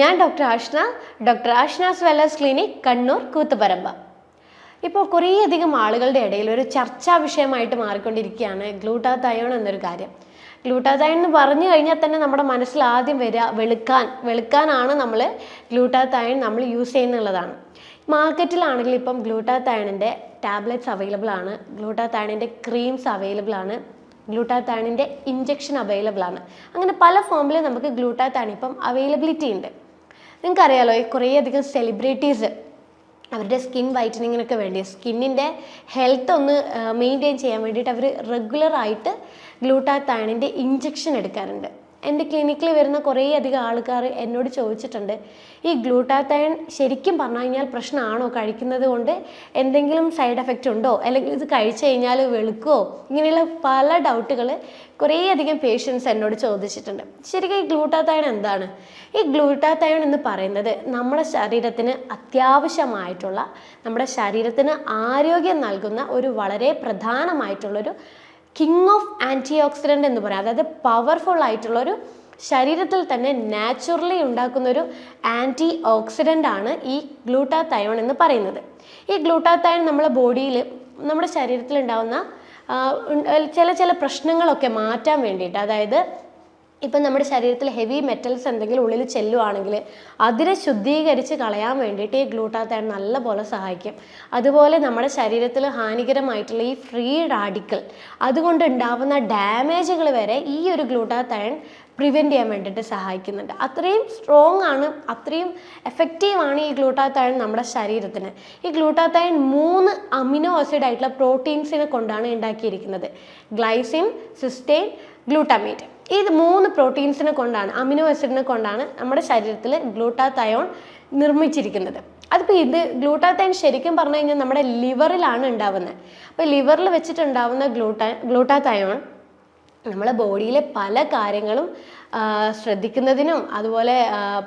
ഞാൻ doctor Ashna's wellness clinic, Kannur, Koothuparamba. ഇപ്പോൾ കുറേയധികം ആളുകളുടെ ഇടയിൽ ഒരു ചർച്ചാ വിഷയമായിട്ട് മാറിക്കൊണ്ടിരിക്കുകയാണ് ഗ്ലൂട്ടാതയോൺ എന്നൊരു കാര്യം. ഗ്ലൂട്ടാതയോൺ എന്ന് പറഞ്ഞു കഴിഞ്ഞാൽ തന്നെ നമ്മുടെ മനസ്സിൽ ആദ്യം വരിക വെളുക്കാനാണ് നമ്മൾ ഗ്ലൂട്ടാതയോൺ നമ്മൾ യൂസ് ചെയ്യുന്നുള്ളതാണ്. മാർക്കറ്റിലാണെങ്കിൽ ഇപ്പം ഗ്ലൂട്ടാതയോണിൻ്റെ ടാബ്ലറ്റ്സ് അവൈലബിൾ ആണ്, ഗ്ലൂട്ടാതയോണിൻ്റെ ക്രീംസ് അവൈലബിൾ ആണ്, ഗ്ലൂട്ടാതയോണിൻ്റെ ഇഞ്ചക്ഷൻ അവൈലബിൾ ആണ്. അങ്ങനെ പല ഫോമിൽ നമുക്ക് ഗ്ലൂട്ടാതയോൺ ഇപ്പം അവൈലബിലിറ്റി ഉണ്ട്. നിങ്ങൾക്കറിയാലോ, കുറേയധികം സെലിബ്രിറ്റീസ് അവരുടെ സ്കിൻ വൈറ്റനിങ്ങിനൊക്കെ വേണ്ടി, സ്കിന്നിൻ്റെ ഹെൽത്ത് ഒന്ന് മെയിൻറ്റെയിൻ ചെയ്യാൻ വേണ്ടിയിട്ട് അവർ റെഗുലറായിട്ട് ഗ്ലൂട്ടാതയോണിൻ്റെ ഇഞ്ചക്ഷൻ എടുക്കാറുണ്ട്. എൻ്റെ ക്ലിനിക്കിൽ വരുന്ന കുറേയധികം ആൾക്കാർ എന്നോട് ചോദിച്ചിട്ടുണ്ട്, ഈ ഗ്ലൂട്ടാതയോൺ ശരിക്കും പറഞ്ഞു കഴിഞ്ഞാൽ പ്രശ്നമാണോ, കഴിക്കുന്നത് കൊണ്ട് എന്തെങ്കിലും സൈഡ് എഫക്റ്റ് ഉണ്ടോ, അല്ലെങ്കിൽ ഇത് കഴിച്ചു കഴിഞ്ഞാൽ വെളുക്കുമോ, ഇങ്ങനെയുള്ള പല ഡൗട്ടുകൾ കുറേയധികം പേഷ്യൻസ് എന്നോട് ചോദിച്ചിട്ടുണ്ട്. ശരിക്കും ഈ ഗ്ലൂട്ടാതയോൺ എന്താണ്? ഈ ഗ്ലൂട്ടാതയോൺ എന്ന് പറയുന്നത് നമ്മുടെ ശരീരത്തിന് അത്യാവശ്യമായിട്ടുള്ള, നമ്മുടെ ശരീരത്തിന് ആരോഗ്യം നൽകുന്ന ഒരു വളരെ പ്രധാനമായിട്ടുള്ളൊരു കിങ് ഓഫ് ആൻറ്റി ഓക്സിഡൻ്റ് എന്ന് പറയാം. അതായത് പവർഫുൾ ആയിട്ടുള്ളൊരു, ശരീരത്തിൽ തന്നെ നാച്ചുറലി ഉണ്ടാക്കുന്നൊരു ആൻറ്റി ഓക്സിഡൻ്റ് ആണ് ഈ ഗ്ലൂട്ടാതയോൺ എന്ന് പറയുന്നത്. ഈ ഗ്ലൂട്ടാതയോൺ നമ്മുടെ ബോഡിയിൽ, നമ്മുടെ ശരീരത്തിൽ ഉണ്ടാകുന്ന ചില പ്രശ്നങ്ങളൊക്കെ മാറ്റാൻ വേണ്ടിയിട്ട്, അതായത് ഇപ്പം നമ്മുടെ ശരീരത്തിൽ ഹെവി മെറ്റൽസ് എന്തെങ്കിലും ഉള്ളിൽ ചെല്ലുവാണെങ്കിൽ അതിനെ ശുദ്ധീകരിച്ച് കളയാൻ വേണ്ടിയിട്ട് ഈ ഗ്ലൂട്ടാതയോൺ നല്ലപോലെ സഹായിക്കും. അതുപോലെ നമ്മുടെ ശരീരത്തിൽ ഹാനികരമായിട്ടുള്ള ഈ ഫ്രീ റാഡിക്കൽ, അതുകൊണ്ട് ഉണ്ടാവുന്ന ഡാമേജുകൾ വരെ ഈ ഒരു ഗ്ലൂട്ടാതയോൺ പ്രിവെൻറ്റ് ചെയ്യാൻ വേണ്ടിയിട്ട് സഹായിക്കുന്നുണ്ട്. അത്രയും സ്ട്രോങ് ആണ്, അത്രയും എഫക്റ്റീവാണ് ഈ ഗ്ലൂട്ടാതയോൺ നമ്മുടെ ശരീരത്തിന്. ഈ ഗ്ലൂട്ടാതയോൺ 3 അമിനോ ആസിഡ് ആയിട്ടുള്ള പ്രോട്ടീൻസിനെ കൊണ്ടാണ് ഉണ്ടാക്കിയിരിക്കുന്നത്. Glycine, cysteine, glutamate. ഈ 3 പ്രോട്ടീൻസിനെ കൊണ്ടാണ്, അമിനോ ആസിഡിനെ കൊണ്ടാണ് നമ്മുടെ ശരീരത്തിൽ ഗ്ലൂട്ടാതയോൺ നിർമ്മിച്ചിരിക്കുന്നത്. അതിപ്പോൾ ഇത് ഗ്ലൂട്ടാതയോൺ ശരിക്കും പറഞ്ഞു കഴിഞ്ഞാൽ നമ്മുടെ ലിവറിലാണ് ഉണ്ടാവുന്നത്. അപ്പോൾ ലിവറിൽ വെച്ചിട്ടുണ്ടാവുന്ന ഗ്ലൂട്ടാതയോൺ നമ്മളെ ബോഡിയിലെ പല കാര്യങ്ങളും ശ്രദ്ധിക്കുന്നതിനും അതുപോലെ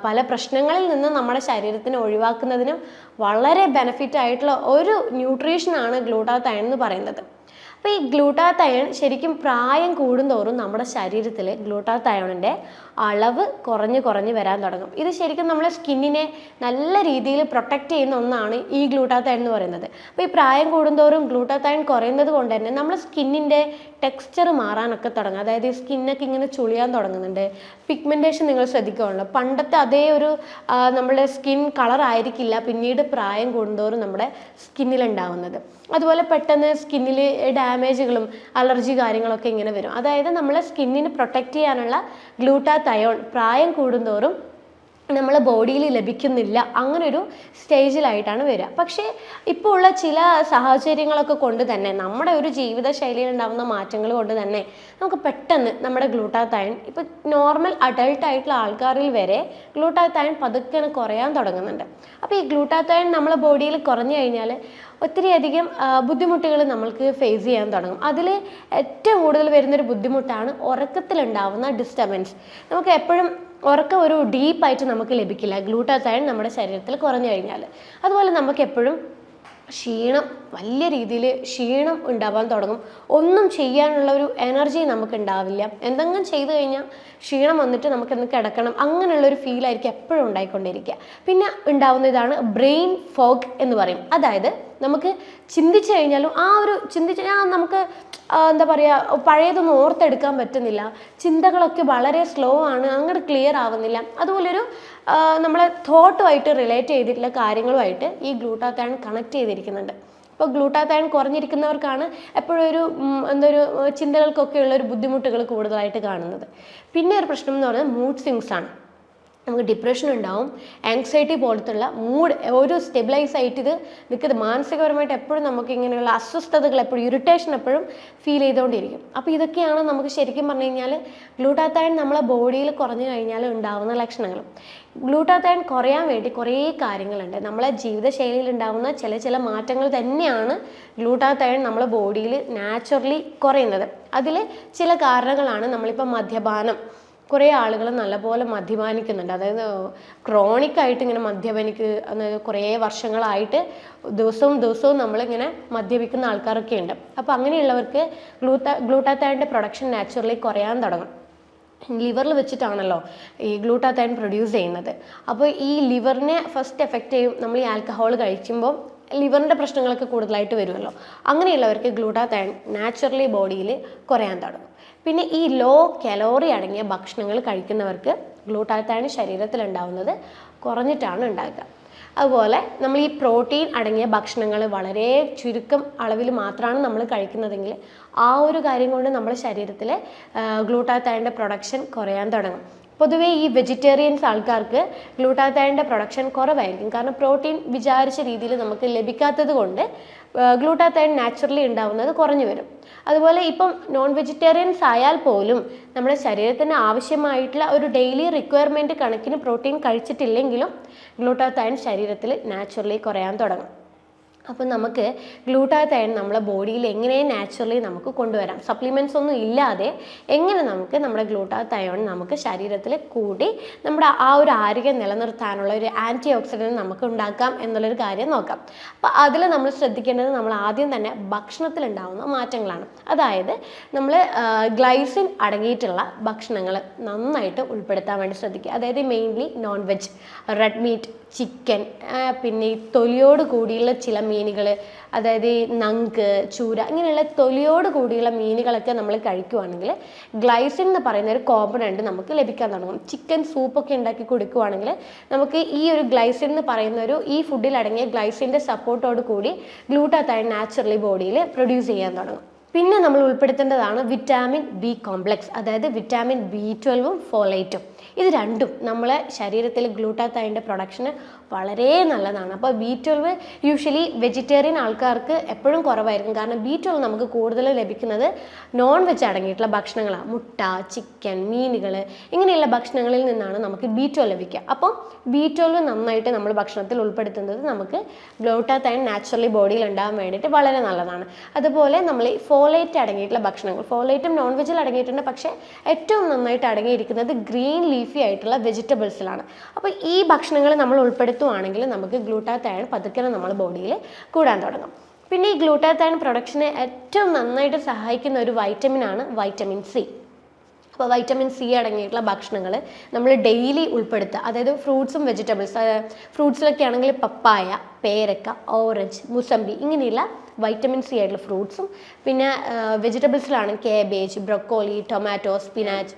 പല പ്രശ്നങ്ങളിൽ നിന്നും നമ്മുടെ ശരീരത്തിനെ ഒഴിവാക്കുന്നതിനും വളരെ ബെനിഫിറ്റ് ആയിട്ടുള്ള ഒരു ന്യൂട്രീഷനാണ് ഗ്ലൂട്ടാതയോൺ എന്ന് പറയുന്നത്. അപ്പോൾ ഈ ഗ്ലൂട്ടാതയോൺ ശരിക്കും പ്രായം കൂടുന്തോറും നമ്മുടെ ശരീരത്തിൽ ഗ്ലൂട്ടാതയോണിൻ്റെ അളവ് കുറഞ്ഞ് വരാൻ തുടങ്ങും. ഇത് ശരിക്കും നമ്മളെ സ്കിന്നിനെ നല്ല രീതിയിൽ പ്രൊട്ടക്റ്റ് ചെയ്യുന്ന ഒന്നാണ് ഈ ഗ്ലൂട്ടാതയോൺ എന്ന് പറയുന്നത്. അപ്പോൾ ഈ പ്രായം കൂടുന്തോറും ഗ്ലൂട്ടാതയോൺ കുറയുന്നത് കൊണ്ട് തന്നെ നമ്മുടെ സ്കിന്നിൻ്റെ ടെക്സ്ചർ മാറാനൊക്കെ തുടങ്ങും. അതായത് ഈ സ്കിന്നൊക്കെ ഇങ്ങനെ ചുളിയാൻ തുടങ്ങുന്നുണ്ട്. പിഗ്മെൻറ്റേഷൻ നിങ്ങൾ ശ്രദ്ധിക്കുകയുള്ളൂ, പണ്ടത്തെ അതേ ഒരു നമ്മുടെ സ്കിൻ കളർ ആയിരിക്കില്ല പിന്നീട് പ്രായം കൂടുന്തോറും നമ്മുടെ സ്കിന്നിലുണ്ടാവുന്നത്. അതുപോലെ പെട്ടെന്ന് സ്കിന്നിൽ ഡാമേജുകളും അലർജി കാര്യങ്ങളൊക്കെ ഇങ്ങനെ വരും. അതായത് നമ്മളെ സ്കിന്നിന് പ്രൊട്ടക്റ്റ് ചെയ്യാനുള്ള ഗ്ലൂട്ടാതയോൺ പ്രായം കൂടുന്തോറും നമ്മളെ ബോഡിയിൽ ലഭിക്കുന്നില്ല, അങ്ങനൊരു സ്റ്റേജിലായിട്ടാണ് വരിക. പക്ഷേ ഇപ്പോൾ ഉള്ള ചില സാഹചര്യങ്ങളൊക്കെ കൊണ്ട് തന്നെ, നമ്മുടെ ഒരു ജീവിതശൈലിയിൽ ഉണ്ടാകുന്ന മാറ്റങ്ങൾ കൊണ്ട് തന്നെ നമുക്ക് പെട്ടെന്ന് നമ്മുടെ ഗ്ലൂട്ടാതയോൺ, ഇപ്പോൾ നോർമൽ അഡൾട്ടായിട്ടുള്ള ആൾക്കാരിൽ വരെ ഗ്ലൂട്ടാതയോൺ പതുക്കെ കുറയാൻ തുടങ്ങുന്നുണ്ട്. അപ്പോൾ ഈ ഗ്ലൂട്ടാതയോൺ നമ്മളെ ബോഡിയിൽ കുറഞ്ഞു കഴിഞ്ഞാൽ ഒത്തിരിയധികം ബുദ്ധിമുട്ടുകൾ നമ്മൾക്ക് ഫേസ് ചെയ്യാൻ തുടങ്ങും. അതിൽ ഏറ്റവും കൂടുതൽ വരുന്നൊരു ബുദ്ധിമുട്ടാണ് ഉറക്കത്തിലുണ്ടാവുന്ന ഡിസ്റ്റർബൻസ്. നമുക്ക് എപ്പോഴും ഉറക്കം ഒരു ഡീപ്പായിട്ട് നമുക്ക് ലഭിക്കില്ല ഗ്ലൂട്ടാതയോൺ നമ്മുടെ ശരീരത്തിൽ കുറഞ്ഞു കഴിഞ്ഞാൽ. അതുപോലെ നമുക്ക് എപ്പോഴും വലിയ രീതിയിൽ ക്ഷീണം ഉണ്ടാവാൻ തുടങ്ങും. ഒന്നും ചെയ്യാനുള്ള ഒരു എനർജി നമുക്ക് ഉണ്ടാവില്ല. എന്തെങ്കിലും ചെയ്തു കഴിഞ്ഞാൽ ക്ഷീണം വന്നിട്ട് നമുക്കൊന്ന് കിടക്കണം, അങ്ങനെയുള്ളൊരു ഫീലായിരിക്കും എപ്പോഴും ഉണ്ടായിക്കൊണ്ടിരിക്കുക. പിന്നെ ഉണ്ടാവുന്ന ഇതാണ് ബ്രെയിൻ ഫോഗ് എന്ന് പറയും. അതായത് നമുക്ക് ചിന്തിച്ചു കഴിഞ്ഞാലും നമുക്ക് എന്താ പറയുക, പഴയതൊന്നും ഓർത്തെടുക്കാൻ പറ്റുന്നില്ല, ചിന്തകളൊക്കെ വളരെ സ്ലോ ആണ്, അങ്ങോട്ട് ക്ലിയർ ആവുന്നില്ല. അതുപോലൊരു നമ്മളെ തോട്ടുമായിട്ട് റിലേറ്റ് ചെയ്തിട്ടുള്ള കാര്യങ്ങളുമായിട്ട് ഈ ഗ്ലൂട്ടാതയോൺ കണക്ട് ചെയ്തിരിക്കുന്നുണ്ട്. ഇപ്പോൾ ഗ്ലൂട്ടാതയോൺ കുറഞ്ഞിരിക്കുന്നവർക്കാണ് എപ്പോഴും ചിന്തകൾക്കൊക്കെ ഉള്ളൊരു ബുദ്ധിമുട്ടുകൾ കൂടുതലായിട്ട് കാണുന്നത്. പിന്നെ ഒരു പ്രശ്നം എന്ന് പറയുന്നത് മൂഡ് സ്വിങ്സ് ആണ്. നമുക്ക് ഡിപ്രഷൻ ഉണ്ടാവും, ആങ്സൈറ്റി പോലത്തുള്ള ഒരു സ്റ്റെബിലൈസ് ആയിട്ട് ഇത് നിൽക്കുന്നത്. മാനസികപരമായിട്ട് എപ്പോഴും നമുക്ക് ഇങ്ങനെയുള്ള അസ്വസ്ഥതകൾ, എപ്പോഴും ഇറിറ്റേഷൻ എപ്പോഴും ഫീൽ ചെയ്തുകൊണ്ടിരിക്കും. അപ്പോൾ ഇതൊക്കെയാണ് നമുക്ക് ശരിക്കും പറഞ്ഞു കഴിഞ്ഞാൽ ഗ്ലൂട്ടാതയോൺ നമ്മളെ ബോഡിയിൽ കുറഞ്ഞു കഴിഞ്ഞാൽ ഉണ്ടാകുന്ന ലക്ഷണങ്ങൾ. ഗ്ലൂട്ടാതയോൺ കുറയാൻ വേണ്ടി കുറേ കാര്യങ്ങളുണ്ട്. നമ്മളെ ജീവിതശൈലിയിൽ ഉണ്ടാകുന്ന ചില മാറ്റങ്ങൾ തന്നെയാണ് ഗ്ലൂട്ടാതയോൺ നമ്മളെ ബോഡിയിൽ നാച്ചുറലി കുറയുന്നത്. അതിൽ ചില കാരണങ്ങളാണ് നമ്മളിപ്പോൾ മദ്യപാനം. കുറേ ആളുകൾ നല്ലപോലെ മദ്യപാനിക്കുന്നുണ്ട്. അതായത് ക്രോണിക്കായിട്ട് ഇങ്ങനെ കുറേ വർഷങ്ങളായിട്ട് ദിവസവും നമ്മളിങ്ങനെ മദ്യപിക്കുന്ന ആൾക്കാരൊക്കെ ഉണ്ട്. അപ്പോൾ അങ്ങനെയുള്ളവർക്ക് ഗ്ലൂട്ടാതയോണിൻ്റെ പ്രൊഡക്ഷൻ നാച്ചുറലി കുറയാൻ തുടങ്ങും. ലിവറിൽ വെച്ചിട്ടാണല്ലോ ഈ ഗ്ലൂട്ടാത്തൈൻ പ്രൊഡ്യൂസ് ചെയ്യുന്നത്. അപ്പോൾ ഈ ലിവറിനെ ഫസ്റ്റ് എഫക്റ്റ് ചെയ്യും. നമ്മൾ ഈ ആൽക്കഹോൾ കഴിക്കുമ്പോൾ ലിവറിൻ്റെ പ്രശ്നങ്ങളൊക്കെ കൂടുതലായിട്ട് വരുമല്ലോ. അങ്ങനെയുള്ളവർക്ക് ഗ്ലൂട്ടാത്തൈൻ നാച്ചുറലി ബോഡിയിൽ കുറയാൻ തുടങ്ങും. പിന്നെ ഈ ലോ കലോറി അടങ്ങിയ ഭക്ഷണങ്ങൾ കഴിക്കുന്നവർക്ക് ഗ്ലൂട്ടാത്തൈൻ ശരീരത്തിലുണ്ടാവുന്നത് കുറഞ്ഞിട്ടാണ് ഉണ്ടാകുക. അതുപോലെ നമ്മൾ ഈ പ്രോട്ടീൻ അടങ്ങിയ ഭക്ഷണങ്ങൾ വളരെ ചുരുക്കം അളവിൽ മാത്രമാണ് നമ്മൾ കഴിക്കുന്നതെങ്കിൽ ആ ഒരു കാര്യം കൊണ്ട് നമ്മുടെ ശരീരത്തിൽ ഗ്ലൂട്ടാത്തൈൻ്റെ പ്രൊഡക്ഷൻ കുറയാൻ തുടങ്ങും. പൊതുവേ ഈ വെജിറ്റേറിയൻസ് ആൾക്കാർക്ക് ഗ്ലൂട്ടാത്തൈൻ്റെ പ്രൊഡക്ഷൻ കുറവായിരിക്കും. കാരണം പ്രോട്ടീൻ വിചാരിച്ച രീതിയിൽ നമുക്ക് ലഭിക്കാത്തത് കൊണ്ട് ഗ്ലൂട്ടാത്തൈൻ നാച്ചുറലി ഉണ്ടാവുന്നത് കുറഞ്ഞു വരും. അതുപോലെ ഇപ്പം നോൺ വെജിറ്റേറിയൻസ് ആയാൽ പോലും നമ്മുടെ ശരീരത്തിന് ആവശ്യമായിട്ടുള്ള ഒരു ഡെയിലി റിക്വയർമെൻറ്റ് കണക്കിന് പ്രോട്ടീൻ കഴിച്ചിട്ടില്ലെങ്കിലും ഗ്ലൂട്ടാത്തൈൻ ശരീരത്തിൽ നാച്ചുറലി കുറയാൻ തുടങ്ങും. അപ്പം നമുക്ക് ഗ്ലൂട്ടാത്തൈൻ നമ്മളെ ബോഡിയിൽ എങ്ങനെ നാച്ചുറലി നമുക്ക് കൊണ്ടുവരാം, സപ്ലിമെൻറ്റ്സ് ഒന്നും ഇല്ലാതെ എങ്ങനെ നമുക്ക് നമ്മുടെ ഗ്ലൂട്ടാത്തൈൻ നമുക്ക് ശരീരത്തിൽ കൂടി നമ്മുടെ ആ ഒരു ആരോഗ്യം നിലനിർത്താനുള്ള ഒരു ആൻറ്റി ഓക്സിഡൻറ്റ് നമുക്ക് ഉണ്ടാക്കാം എന്നുള്ളൊരു കാര്യം നോക്കാം. അപ്പോൾ അതിൽ നമ്മൾ ശ്രദ്ധിക്കേണ്ടത് നമ്മൾ ആദ്യം തന്നെ ഭക്ഷണത്തിലുണ്ടാകുന്ന മാറ്റങ്ങളാണ്. അതായത് നമ്മൾ ഗ്ലൈസിൻ അടങ്ങിയിട്ടുള്ള ഭക്ഷണങ്ങൾ നന്നായിട്ട് ഉൾപ്പെടുത്താൻ വേണ്ടി ശ്രദ്ധിക്കുക. അതായത് mainly non veg, red meat, chicken, പിന്നെ ഈ തൊലിയോട് കൂടിയുള്ള ചില മീനുകൾ, അതായത് നങ്ക്, ചൂര, ഇങ്ങനെയുള്ള തൊലിയോട് കൂടിയുള്ള മീനുകളൊക്കെ നമ്മൾ കഴിക്കുവാണെങ്കിൽ ഗ്ലൈസിൻ എന്ന് പറയുന്ന ഒരു കോമ്പണൻറ്റ് നമുക്ക് ലഭിക്കാൻ തുടങ്ങും. ചിക്കൻ സൂപ്പൊക്കെ ഉണ്ടാക്കി കൊടുക്കുവാണെങ്കിൽ നമുക്ക് ഈ ഒരു ഗ്ലൈസിൻ എന്ന് പറയുന്ന ഒരു ഈ ഫുഡിൽ അടങ്ങിയ ഗ്ലൈസിൻ്റെ സപ്പോർട്ടോട് കൂടി ഗ്ലൂട്ടാത്തൈൻ നാച്ചുറലി ബോഡിയിൽ പ്രൊഡ്യൂസ് ചെയ്യാൻ തുടങ്ങും. പിന്നെ നമ്മൾ ഉൾപ്പെടുത്തേണ്ടതാണ് വിറ്റാമിൻ ബി കോംപ്ലക്സ്, അതായത് വിറ്റാമിൻ B12ഉം ഫോളേറ്റും. ഇത് രണ്ടും നമ്മളെ ശരീരത്തിൽ ഗ്ലൂട്ടാത്തൈൻ്റെ പ്രൊഡക്ഷന് വളരെ നല്ലതാണ്. അപ്പോൾ B12 യൂഷ്വലി വെജിറ്റേറിയൻ ആൾക്കാർക്ക് എപ്പോഴും കുറവായിരിക്കും. കാരണം B12 നമുക്ക് കൂടുതൽ ലഭിക്കുന്നത് നോൺ വെജ് അടങ്ങിയിട്ടുള്ള ഭക്ഷണങ്ങളാണ്. മുട്ട, ചിക്കൻ, മീനുകൾ, ഇങ്ങനെയുള്ള ഭക്ഷണങ്ങളിൽ നിന്നാണ് നമുക്ക് B12 ലഭിക്കുക. അപ്പോൾ B12 നന്നായിട്ട് നമ്മൾ ഭക്ഷണത്തിൽ ഉൾപ്പെടുത്തുന്നത് നമുക്ക് ഗ്ലൂട്ടാത്തൈൻ നാച്ചുറലി ബോഡിയിൽ ഉണ്ടാകാൻ വേണ്ടിയിട്ട് വളരെ നല്ലതാണ്. അതുപോലെ നമ്മൾ ഈ ഫോളേറ്റ് അടങ്ങിയിട്ടുള്ള ഭക്ഷണങ്ങൾ, ഫോളേറ്റും നോൺ വെജിൽ അടങ്ങിയിട്ടുണ്ട്, പക്ഷേ ഏറ്റവും നന്നായിട്ട് അടങ്ങിയിരിക്കുന്നത് ഗ്രീൻ ലീഫി ആയിട്ടുള്ള വെജിറ്റബിൾസിലാണ്. അപ്പോൾ ഈ ഭക്ഷണങ്ങൾ നമ്മൾ ഉൾപ്പെടുത്തുവാണെങ്കിൽ നമുക്ക് ഗ്ലൂട്ടാത്തൈൻ പതുക്കെ നമ്മുടെ ബോഡിയിൽ കൂടാൻ തുടങ്ങും. പിന്നെ ഈ ഗ്ലൂട്ടാത്തൈൻ പ്രൊഡക്ഷനെ ഏറ്റവും നന്നായിട്ട് സഹായിക്കുന്ന ഒരു വൈറ്റമിനാണ് വൈറ്റമിൻ സി. അപ്പോൾ വൈറ്റമിൻ സി അടങ്ങിയിട്ടുള്ള ഭക്ഷണങ്ങൾ നമ്മൾ ഡെയിലി ഉൾപ്പെടുത്തുക. അതായത് ഫ്രൂട്ട്സും വെജിറ്റബിൾസ്, ഫ്രൂട്ട്സിലൊക്കെ ആണെങ്കിൽ പപ്പായ, പേരക്ക, ഓറഞ്ച്, മുസമ്പി, ഇങ്ങനെയുള്ള വൈറ്റമിൻ സി ആയിട്ടുള്ള ഫ്രൂട്ട്സും, പിന്നെ വെജിറ്റബിൾസിലാണ് cabbage, broccoli, tomato, spinach,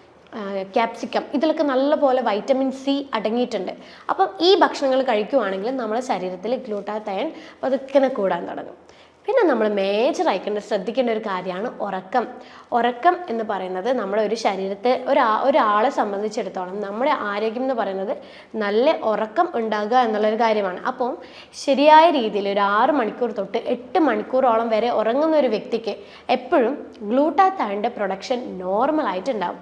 capsicum, ഇതിലൊക്കെ നല്ലപോലെ വൈറ്റമിൻ സി അടങ്ങിയിട്ടുണ്ട്. അപ്പം ഈ ഭക്ഷണങ്ങൾ കഴിക്കുവാണെങ്കിൽ നമ്മുടെ ശരീരത്തിൽ ഗ്ലൂട്ടാത്തൈൻ പതുക്കെ കൂടാൻ തുടങ്ങും. പിന്നെ നമ്മൾ മേജറായിക്കൊണ്ട് ശ്രദ്ധിക്കേണ്ട ഒരു കാര്യമാണ് ഉറക്കം. ഉറക്കം എന്ന് പറയുന്നത് നമ്മുടെ ഒരു ശരീരത്തെ ഒരാളെ സംബന്ധിച്ചിടത്തോളം നമ്മുടെ ആരോഗ്യം എന്ന് പറയുന്നത് നല്ല ഉറക്കം ഉണ്ടാകുക എന്നുള്ളൊരു കാര്യമാണ്. അപ്പം ശരിയായ രീതിയിൽ ഒരു 6 മണിക്കൂർ തൊട്ട് 8 മണിക്കൂറോളം വരെ ഉറങ്ങുന്ന ഒരു വ്യക്തിക്ക് എപ്പോഴും ഗ്ലൂട്ടാത്തൈൻ്റെ പ്രൊഡക്ഷൻ നോർമലായിട്ടുണ്ടാകും.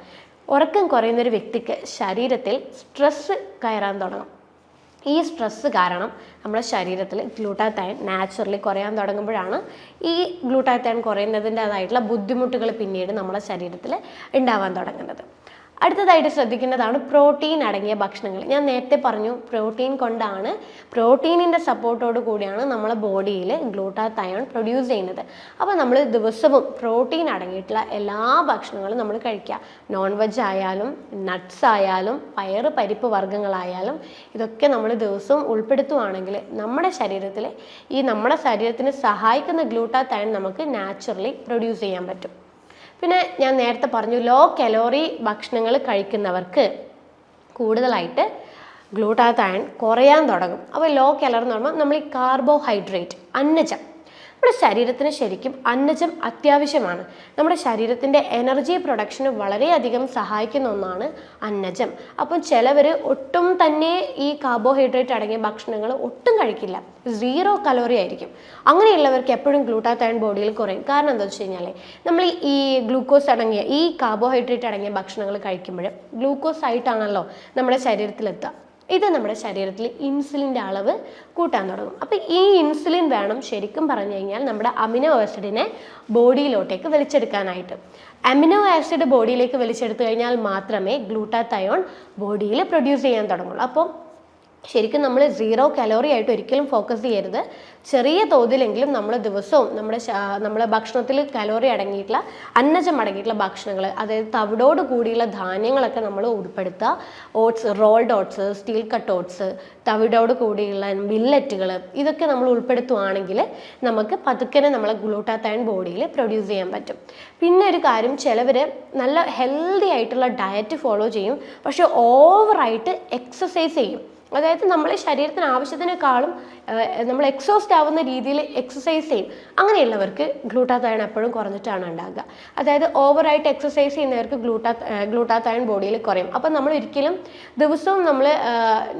ഉറക്കം കുറയുന്നൊരു വ്യക്തിക്ക് ശരീരത്തിൽ സ്ട്രെസ്സ് കയറാൻ തുടങ്ങും. ഈ സ്ട്രെസ്സ് കാരണം നമ്മുടെ ശരീരത്തിൽ ഗ്ലൂട്ടാത്തൈൻ നാച്ചുറലി കുറയാൻ തുടങ്ങുമ്പോഴാണ് ഈ ഗ്ലൂട്ടാത്തൈൻ കുറയുന്നതിൻ്റേതായിട്ടുള്ള ബുദ്ധിമുട്ടുകൾ പിന്നീട് നമ്മുടെ ശരീരത്തിൽ ഉണ്ടാവാൻ തുടങ്ങുന്നത്. അടുത്തതായിട്ട് ശ്രദ്ധിക്കേണ്ടതാണ് പ്രോട്ടീൻ അടങ്ങിയ ഭക്ഷണങ്ങൾ. ഞാൻ നേരത്തെ പറഞ്ഞു പ്രോട്ടീനിൻ്റെ സപ്പോർട്ടോട് കൂടിയാണ് നമ്മളെ ബോഡിയിൽ ഗ്ലൂട്ടാത്തൈൻ പ്രൊഡ്യൂസ് ചെയ്യുന്നത്. അപ്പോൾ നമ്മൾ ദിവസവും പ്രോട്ടീൻ അടങ്ങിയിട്ടുള്ള എല്ലാ ഭക്ഷണങ്ങളും നമ്മൾ കഴിക്കുക. നോൺ വെജ് ആയാലും നട്ട്സ് ആയാലും പരിപ്പ് വർഗ്ഗങ്ങളായാലും ഇതൊക്കെ നമ്മൾ ദിവസവും ഉൾപ്പെടുത്തുവാണെങ്കിൽ നമ്മുടെ ശരീരത്തിന് സഹായിക്കുന്ന ഗ്ലൂട്ടാത്തൈൻ നമുക്ക് നാച്ചുറലി പ്രൊഡ്യൂസ് ചെയ്യാൻ പറ്റും. പിന്നെ ഞാൻ നേരത്തെ പറഞ്ഞു ലോ കലോറി ഭക്ഷണങ്ങൾ കഴിക്കുന്നവർക്ക് കൂടുതലായിട്ട് ഗ്ലൂട്ടാത്തൈൻ കുറയാൻ തുടങ്ങും. അപ്പോൾ ലോ കലോറി എന്ന് പറയുമ്പോൾ നമ്മൾ ഈ കാർബോഹൈഡ്രേറ്റ്, അന്നജം, നമ്മുടെ ശരീരത്തിന് ശരിക്കും അന്നജം അത്യാവശ്യമാണ്. നമ്മുടെ ശരീരത്തിൻ്റെ എനർജി പ്രൊഡക്ഷന് വളരെയധികം സഹായിക്കുന്ന ഒന്നാണ് അന്നജം. അപ്പം ചിലവർ ഒട്ടും തന്നെ ഈ കാർബോഹൈഡ്രേറ്റ് അടങ്ങിയ ഭക്ഷണങ്ങൾ ഒട്ടും കഴിക്കില്ല, 0 കലോറി ആയിരിക്കും. അങ്ങനെയുള്ളവർക്ക് എപ്പോഴും ഗ്ലൂട്ടാത്തൈൻ ബോഡിയിൽ കുറയും. കാരണം എന്താ വെച്ച് കഴിഞ്ഞാൽ നമ്മൾ ഈ ഗ്ലൂക്കോസ് അടങ്ങിയ ഈ കാർബോഹൈഡ്രേറ്റ് അടങ്ങിയ ഭക്ഷണങ്ങൾ കഴിക്കുമ്പോൾ ഗ്ലൂക്കോസ് ആയിട്ടാണല്ലോ നമ്മുടെ ശരീരത്തിലെത്തുക. ഇത് നമ്മുടെ ശരീരത്തിൽ ഇൻസുലിൻ്റെ അളവ് കൂട്ടാൻ തുടങ്ങും. അപ്പോൾ ഈ ഇൻസുലിൻ വേണം ശരിക്കും പറഞ്ഞു കഴിഞ്ഞാൽ നമ്മുടെ അമിനോ ആസിഡിനെ ബോഡിയിലോട്ടേക്ക് വലിച്ചെടുക്കാനായിട്ട്. അമിനോ ആസിഡ് ബോഡിയിലേക്ക് വലിച്ചെടുത്തു കഴിഞ്ഞാൽ മാത്രമേ ഗ്ലൂട്ടാത്തൈൻ ബോഡിയിൽ പ്രൊഡ്യൂസ് ചെയ്യാൻ തുടങ്ങുള്ളൂ. അപ്പോൾ ശരിക്കും നമ്മൾ 0 കലോറി ആയിട്ട് ഒരിക്കലും ഫോക്കസ് ചെയ്യരുത്. ചെറിയ തോതിലെങ്കിലും നമ്മൾ ദിവസവും നമ്മുടെ ഭക്ഷണത്തിൽ കലോറി അടങ്ങിയിട്ടുള്ള അന്നജം അടങ്ങിയിട്ടുള്ള ഭക്ഷണങ്ങൾ, അതായത് തവിടോട് കൂടിയുള്ള ധാന്യങ്ങളൊക്കെ നമ്മൾ ഉൾപ്പെടുത്തുക. Oats, rolled oats, steel cut oats, തവിടോട് കൂടിയുള്ള മില്ലറ്റുകൾ, ഇതൊക്കെ നമ്മൾ ഉൾപ്പെടുത്തുവാണെങ്കിൽ നമുക്ക് പതുക്കനെ നമ്മളെ ഗ്ലൂട്ടാത്തയോൺ ബോഡിയിൽ പ്രൊഡ്യൂസ് ചെയ്യാൻ പറ്റും. പിന്നെ ഒരു കാര്യം, ചിലവർ നല്ല ഹെൽത്തി ആയിട്ടുള്ള ഡയറ്റ് ഫോളോ ചെയ്യും, പക്ഷെ ഓവറായിട്ട് എക്സസൈസ് ചെയ്യും. അതായത് നമ്മൾ ശരീരത്തിന് ആവശ്യത്തിനേക്കാളും നമ്മൾ എക്സോസ്റ്റ് ആവുന്ന രീതിയിൽ എക്സസൈസ് ചെയ്യും. അങ്ങനെയുള്ളവർക്ക് ഗ്ലൂട്ടാത്തയോൺ എപ്പോഴും കുറഞ്ഞിട്ടാണ് ഉണ്ടാകുക. അതായത് ഓവറായിട്ട് എക്സസൈസ് ചെയ്യുന്നവർക്ക് ഗ്ലൂട്ടാത്തയോൺ ബോഡിയിൽ കുറയും. അപ്പം നമ്മൾ ഒരിക്കലും ദിവസവും നമ്മൾ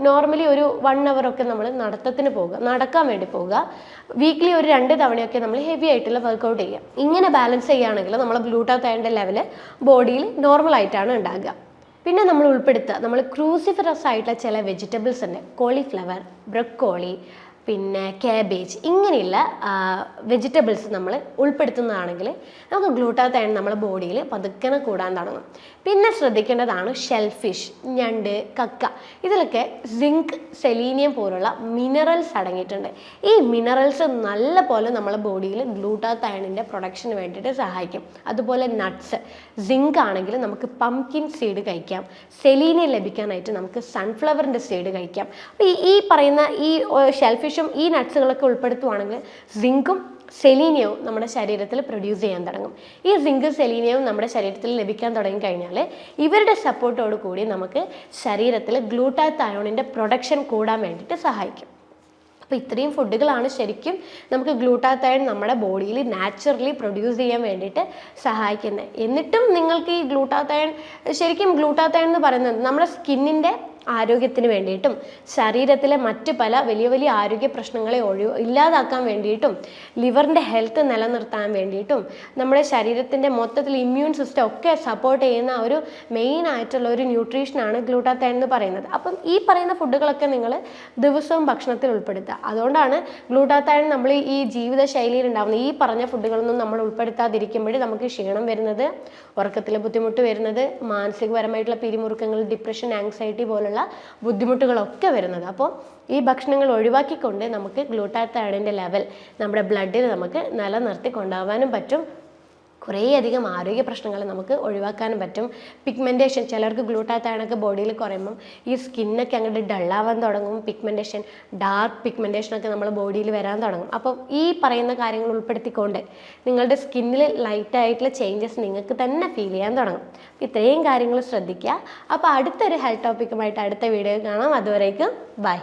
നോർമലി ഒരു 1 hour ഒക്കെ നമ്മൾ നടക്കാൻ വേണ്ടി പോകുക. വീക്ക്ലി ഒരു 2 തവണയൊക്കെ നമ്മൾ ഹെവി ആയിട്ടുള്ള വർക്കൗട്ട് ചെയ്യുക. ഇങ്ങനെ ബാലൻസ് ചെയ്യുകയാണെങ്കിൽ നമ്മൾ ഗ്ലൂട്ടാത്തയോണിൻ്റെ ലെവൽ ബോഡിയിൽ നോർമലായിട്ടാണ് ഉണ്ടാകുക. പിന്നെ നമ്മൾ ഉൾപ്പെടുത്തുക, നമ്മൾ ക്രൂസിഫറസ് ആയിട്ടുള്ള ചില വെജിറ്റബിൾസ് ഉണ്ട്. കോളിഫ്ലവർ, ബ്രൊക്കോളി, പിന്നെ കാബേജ്, ഇങ്ങനെയുള്ള വെജിറ്റബിൾസ് നമ്മൾ ഉൾപ്പെടുത്തുന്നതാണെങ്കിൽ നമുക്ക് ഗ്ലൂട്ടാത്തയോൺ നമ്മുടെ ബോഡിയിൽ പതുക്കനെ കൂടാൻ തുടങ്ങും. പിന്നെ ശ്രദ്ധിക്കേണ്ടതാണ് ഷെൽഫിഷ്, ഞണ്ട്, കക്ക, ഇതിലൊക്കെ സിങ്ക്, സെലീനിയം പോലുള്ള മിനറൽസ് അടങ്ങിയിട്ടുണ്ട്. ഈ മിനറൽസ് നല്ല പോലെ നമ്മളെ ബോഡിയിൽ ഗ്ലൂട്ടാത്തയോണിൻ്റെ പ്രൊഡക്ഷന് വേണ്ടിയിട്ട് സഹായിക്കും. അതുപോലെ നട്ട്സ്, സിങ്ക് ആണെങ്കിൽ നമുക്ക് പംകിൻ സീഡ് കഴിക്കാം. സെലീനിയം ലഭിക്കാനായിട്ട് നമുക്ക് സൺഫ്ലവറിൻ്റെ സീഡ് കഴിക്കാം. അപ്പോൾ ഈ പറയുന്ന ഈ ഷെൽഫിഷും ഈ നട്ട്സുകളൊക്കെ ഉൾപ്പെടുത്തുവാണെങ്കിൽ സിങ്കും സെലീനിയവും നമ്മുടെ ശരീരത്തിൽ പ്രൊഡ്യൂസ് ചെയ്യാൻ തുടങ്ങും. ഈ സിങ്ക്, സെലീനിയവും നമ്മുടെ ശരീരത്തിൽ ലഭിക്കാൻ തുടങ്ങിക്കഴിഞ്ഞാൽ ഇവരുടെ സപ്പോർട്ടോട് കൂടി നമുക്ക് ശരീരത്തിൽ ഗ്ലൂട്ടാത്തയോണിൻ്റെ പ്രൊഡക്ഷൻ കൂടാൻ വേണ്ടിയിട്ട് സഹായിക്കും. അപ്പോൾ ഇത്രയും ഫുഡുകളാണ് ശരിക്കും നമുക്ക് ഗ്ലൂട്ടാത്തയോൺ നമ്മുടെ ബോഡിയിൽ നാച്ചുറലി പ്രൊഡ്യൂസ് ചെയ്യാൻ വേണ്ടിയിട്ട് സഹായിക്കുന്നത്. എന്നിട്ടും നിങ്ങൾക്ക് ഈ ശരിക്കും ഗ്ലൂട്ടാത്തയോൺ എന്ന് പറയുന്നത് നമ്മുടെ സ്കിന്നിൻ്റെ ആരോഗ്യത്തിന് വേണ്ടിയിട്ടും ശരീരത്തിലെ മറ്റ് പല വലിയ വലിയ ആരോഗ്യ പ്രശ്നങ്ങളെ ഇല്ലാതാക്കാൻ വേണ്ടിയിട്ടും ലിവറിൻ്റെ ഹെൽത്ത് നിലനിർത്താൻ വേണ്ടിയിട്ടും നമ്മുടെ ശരീരത്തിൻ്റെ മൊത്തത്തിൽ ഇമ്മ്യൂൺ സിസ്റ്റം ഒക്കെ സപ്പോർട്ട് ചെയ്യുന്ന ഒരു മെയിൻ ആയിട്ടുള്ള ഒരു ന്യൂട്രീഷനാണ് ഗ്ലൂട്ടാത്തയോൺ എന്ന് പറയുന്നത്. അപ്പം ഈ പറയുന്ന ഫുഡുകളൊക്കെ നിങ്ങൾ ദിവസവും ഭക്ഷണത്തിൽ ഉൾപ്പെടുത്തുക. അതുകൊണ്ടാണ് ഗ്ലൂട്ടാത്തയോൺ നമ്മൾ ഈ ജീവിതശൈലിയിൽ ഉണ്ടാകുന്ന ഈ പറഞ്ഞ ഫുഡുകളൊന്നും നമ്മൾ ഉൾപ്പെടുത്താതിരിക്കുമ്പോഴേ നമുക്ക് ക്ഷീണം വരുന്നത്, ഉറക്കത്തിൽ ബുദ്ധിമുട്ട് വരുന്നത്, മാനസികപരമായിട്ടുള്ള പിരിമുറുക്കങ്ങൾ, ഡിപ്രഷൻ, ആങ്സൈറ്റി പോലുള്ള ബുദ്ധിമുട്ടുകളൊക്കെ വരുന്നത്. അപ്പോൾ ഈ ഭക്ഷണങ്ങൾ ഒഴിവാക്കിക്കൊണ്ട് നമുക്ക് ഗ്ലൂട്ടാത്തയോണിൻ്റെ ലെവൽ നമ്മുടെ ബ്ലഡിൽ നമുക്ക് നിലനിർത്തി കൊണ്ടുപോകാനും പറ്റും. കുറേയധികം ആരോഗ്യ പ്രശ്നങ്ങൾ നമുക്ക് ഒഴിവാക്കാനും പറ്റും. പിഗ്മെൻറ്റേഷൻ, ചിലർക്ക് ഗ്ലൂട്ടാത്തയോണൊക്കെ ബോഡിയിൽ കുറയുമ്പം ഈ സ്കിന്നൊക്കെ അങ്ങോട്ട് ഡള്ളാവാൻ തുടങ്ങും. പിഗ്മെൻറ്റേഷൻ, ഡാർക്ക് പിഗ്മെൻറ്റേഷനൊക്കെ നമ്മുടെ ബോഡിയിൽ വരാൻ തുടങ്ങും. അപ്പോൾ ഈ പറയുന്ന കാര്യങ്ങൾ ഉൾപ്പെടുത്തിക്കൊണ്ട് നിങ്ങളുടെ സ്കിന്നിൽ ലൈറ്റായിട്ടുള്ള ചേഞ്ചസ് നിങ്ങൾക്ക് തന്നെ ഫീൽ ചെയ്യാൻ തുടങ്ങും. ഇത്രയും കാര്യങ്ങൾ ശ്രദ്ധിക്കുക. അപ്പോൾ അടുത്തൊരു ഹെൽത്ത് ടോപ്പിക്കുമായിട്ട് അടുത്ത വീഡിയോ കാണാം. അതുവരേക്കും ബൈ.